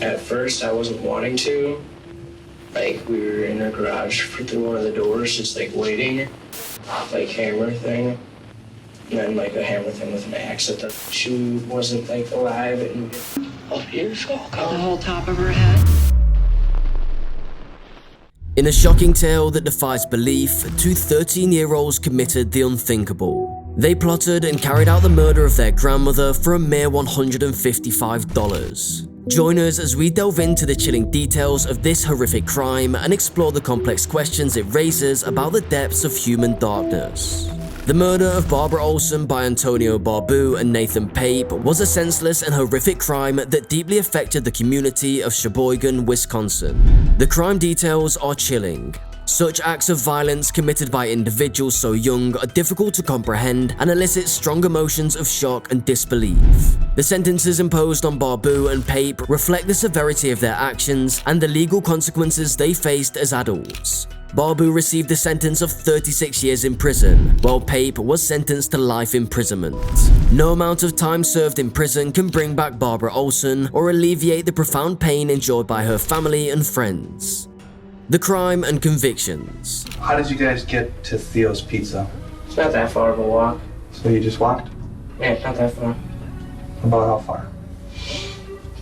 At first, I wasn't wanting to. Like, we were in her garage through one of the doors, just like waiting, like hammer thing. And then like a hammer thing with an axe at the. She wasn't like alive and beautiful. The whole top of her head. In a shocking tale that defies belief, two 13-year-olds committed the unthinkable. They plotted and carried out the murder of their grandmother for a mere $155. Join us as we delve into the chilling details of this horrific crime and explore the complex questions it raises about the depths of human darkness. The murder of Barbara Olson by Antonio Barbu and Nathan Pape was a senseless and horrific crime that deeply affected the community of Sheboygan, Wisconsin. The crime details are chilling. Such acts of violence committed by individuals so young are difficult to comprehend and elicit strong emotions of shock and disbelief. The sentences imposed on Barbu and Pape reflect the severity of their actions and the legal consequences they faced as adults. Barbu received a sentence of 36 years in prison, while Pape was sentenced to life imprisonment. No amount of time served in prison can bring back Barbara Olson or alleviate the profound pain endured by her family and friends. The crime and convictions. How did you guys get to Theo's Pizza? It's not that far of a walk. So you just walked? Yeah, not that far. About how far?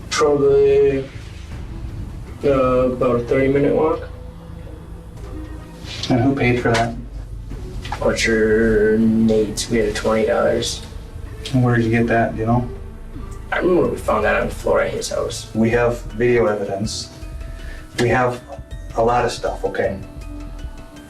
Probably about a 30-minute walk. And who paid for that? Butcher Nate's, we had $20. And where did you get that, do you know? I remember we found that on the floor at his house. We have video evidence. We have a lot of stuff, okay?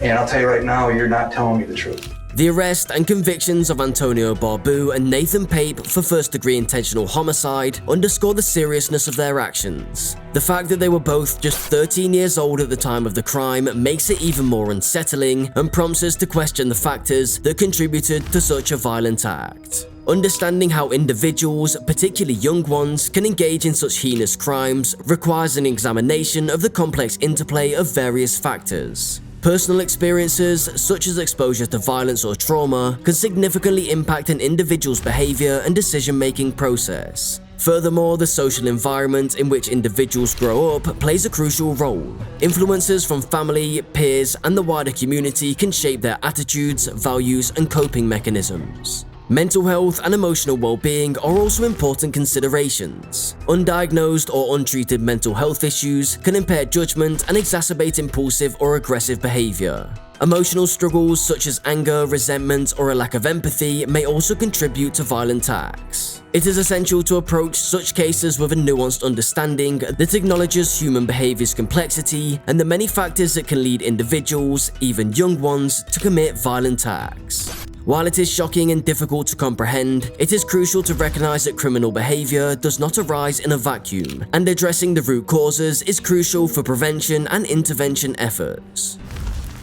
And I'll tell you right now, you're not telling me the truth. The arrest and convictions of Antonio Barbu and Nathan Pape for first-degree intentional homicide underscore the seriousness of their actions. The fact that they were both just 13 years old at the time of the crime makes it even more unsettling and prompts us to question the factors that contributed to such a violent act. Understanding how individuals, particularly young ones, can engage in such heinous crimes requires an examination of the complex interplay of various factors. Personal experiences, such as exposure to violence or trauma, can significantly impact an individual's behavior and decision-making process. Furthermore, the social environment in which individuals grow up plays a crucial role. Influences from family, peers, and the wider community can shape their attitudes, values, and coping mechanisms. Mental health and emotional well-being are also important considerations. Undiagnosed or untreated mental health issues can impair judgment and exacerbate impulsive or aggressive behavior. Emotional struggles such as anger, resentment, or a lack of empathy may also contribute to violent acts. It is essential to approach such cases with a nuanced understanding that acknowledges human behavior's complexity and the many factors that can lead individuals, even young ones, to commit violent acts. While it is shocking and difficult to comprehend, it is crucial to recognize that criminal behavior does not arise in a vacuum, and addressing the root causes is crucial for prevention and intervention efforts.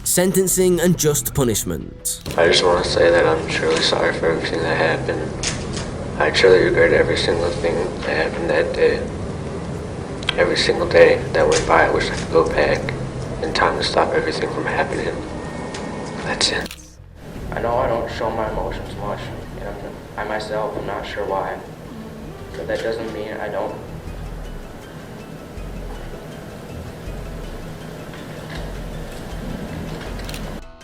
Sentencing and just punishment. I just want to say that I'm truly sorry for everything that happened. I truly regret every single thing that happened that day. Every single day that went by, I wish I could go back in time to stop everything from happening. That's it. I know I don't show my emotions much, and I myself am not sure why. But that doesn't mean I don't.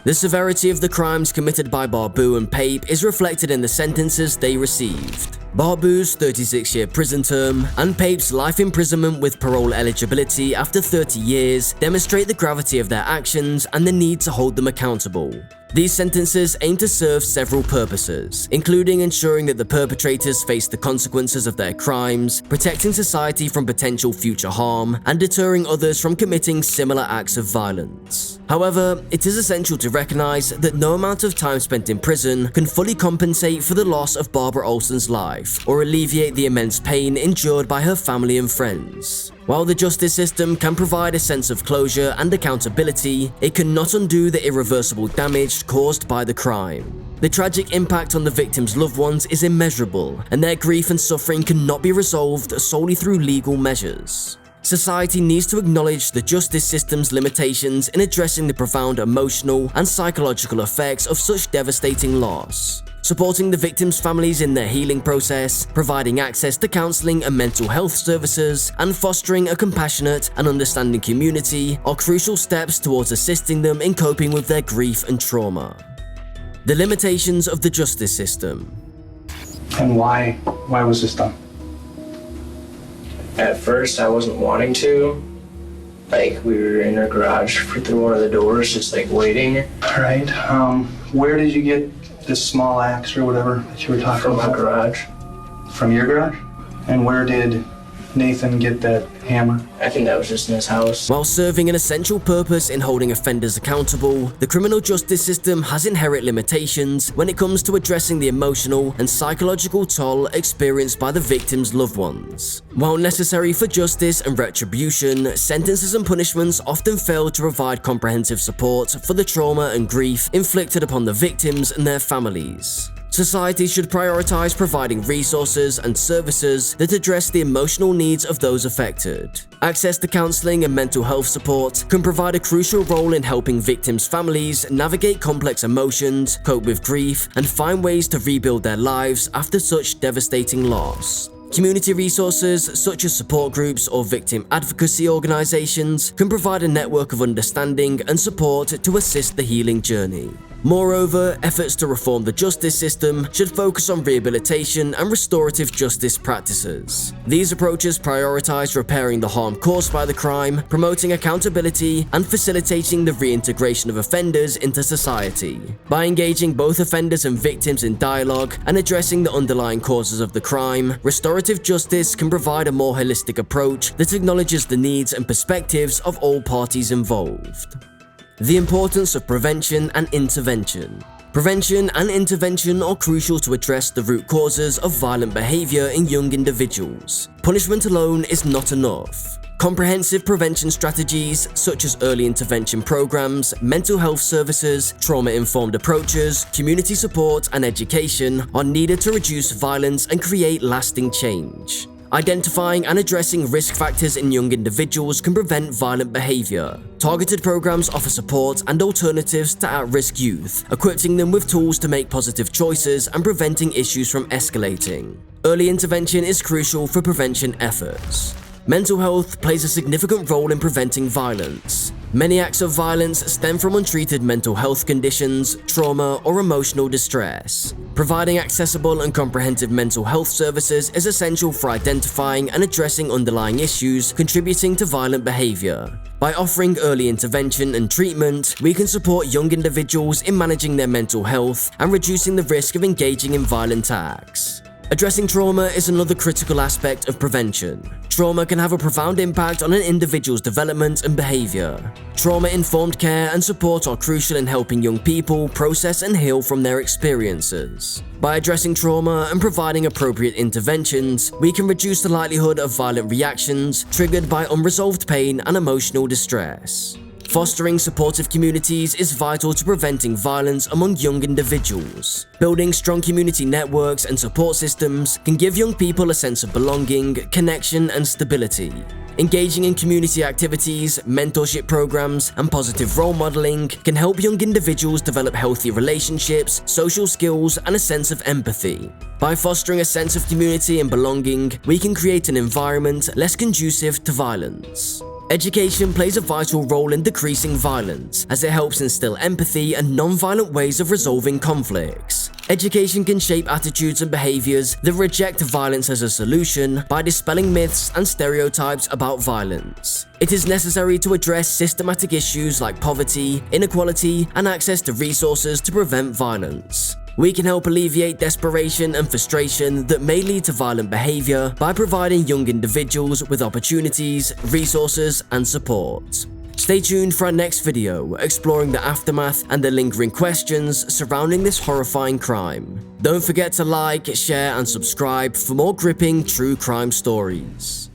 The severity of the crimes committed by Barbu and Pape is reflected in the sentences they received. Barbu's 36-year prison term and Pape's life imprisonment with parole eligibility after 30 years demonstrate the gravity of their actions and the need to hold them accountable. These sentences aim to serve several purposes, including ensuring that the perpetrators face the consequences of their crimes, protecting society from potential future harm, and deterring others from committing similar acts of violence. However, it is essential to recognize that no amount of time spent in prison can fully compensate for the loss of Barbara Olson's life or alleviate the immense pain endured by her family and friends. While the justice system can provide a sense of closure and accountability, it cannot undo the irreversible damage caused by the crime. The tragic impact on the victims' loved ones is immeasurable, and their grief and suffering cannot be resolved solely through legal measures. Society needs to acknowledge the justice system's limitations in addressing the profound emotional and psychological effects of such devastating loss. Supporting the victims' families in their healing process, providing access to counseling and mental health services, and fostering a compassionate and understanding community are crucial steps towards assisting them in coping with their grief and trauma. The limitations of the justice system. And why was this done? At first, I wasn't wanting to. Like, we were in our garage through one of the doors, just like waiting. All right. Where did you get this small axe or whatever that you were talking From my about? garage. From your garage? And where did Nathan get that hammer? I think that was just in his house. While serving an essential purpose in holding offenders accountable, the criminal justice system has inherent limitations when it comes to addressing the emotional and psychological toll experienced by the victims' loved ones. While necessary for justice and retribution, sentences and punishments often fail to provide comprehensive support for the trauma and grief inflicted upon the victims and their families. Society should prioritize providing resources and services that address the emotional needs of those affected. Access to counseling and mental health support can provide a crucial role in helping victims' families navigate complex emotions, cope with grief, and find ways to rebuild their lives after such devastating loss. Community resources such as support groups or victim advocacy organizations can provide a network of understanding and support to assist the healing journey. Moreover, efforts to reform the justice system should focus on rehabilitation and restorative justice practices. These approaches prioritize repairing the harm caused by the crime, promoting accountability, and facilitating the reintegration of offenders into society. By engaging both offenders and victims in dialogue and addressing the underlying causes of the crime, restorative justice can provide a more holistic approach that acknowledges the needs and perspectives of all parties involved. The importance of prevention and intervention. Prevention and intervention are crucial to address the root causes of violent behavior in young individuals. Punishment alone is not enough. Comprehensive prevention strategies such as early intervention programs, mental health services, trauma-informed approaches, community support, and education are needed to reduce violence and create lasting change. Identifying and addressing risk factors in young individuals can prevent violent behavior. Targeted programs offer support and alternatives to at-risk youth, equipping them with tools to make positive choices and preventing issues from escalating. Early intervention is crucial for prevention efforts. Mental health plays a significant role in preventing violence. Many acts of violence stem from untreated mental health conditions, trauma, or emotional distress. Providing accessible and comprehensive mental health services is essential for identifying and addressing underlying issues contributing to violent behavior. By offering early intervention and treatment, we can support young individuals in managing their mental health and reducing the risk of engaging in violent acts. Addressing trauma is another critical aspect of prevention. Trauma can have a profound impact on an individual's development and behavior. Trauma-informed care and support are crucial in helping young people process and heal from their experiences. By addressing trauma and providing appropriate interventions, we can reduce the likelihood of violent reactions triggered by unresolved pain and emotional distress. Fostering supportive communities is vital to preventing violence among young individuals. Building strong community networks and support systems can give young people a sense of belonging, connection, and stability. Engaging in community activities, mentorship programs, and positive role modeling can help young individuals develop healthy relationships, social skills, and a sense of empathy. By fostering a sense of community and belonging, we can create an environment less conducive to violence. Education plays a vital role in decreasing violence, as it helps instill empathy and non-violent ways of resolving conflicts. Education can shape attitudes and behaviors that reject violence as a solution by dispelling myths and stereotypes about violence. It is necessary to address systematic issues like poverty, inequality, and access to resources to prevent violence. We can help alleviate desperation and frustration that may lead to violent behavior by providing young individuals with opportunities, resources, and support. Stay tuned for our next video, exploring the aftermath and the lingering questions surrounding this horrifying crime. Don't forget to like, share, and subscribe for more gripping true crime stories.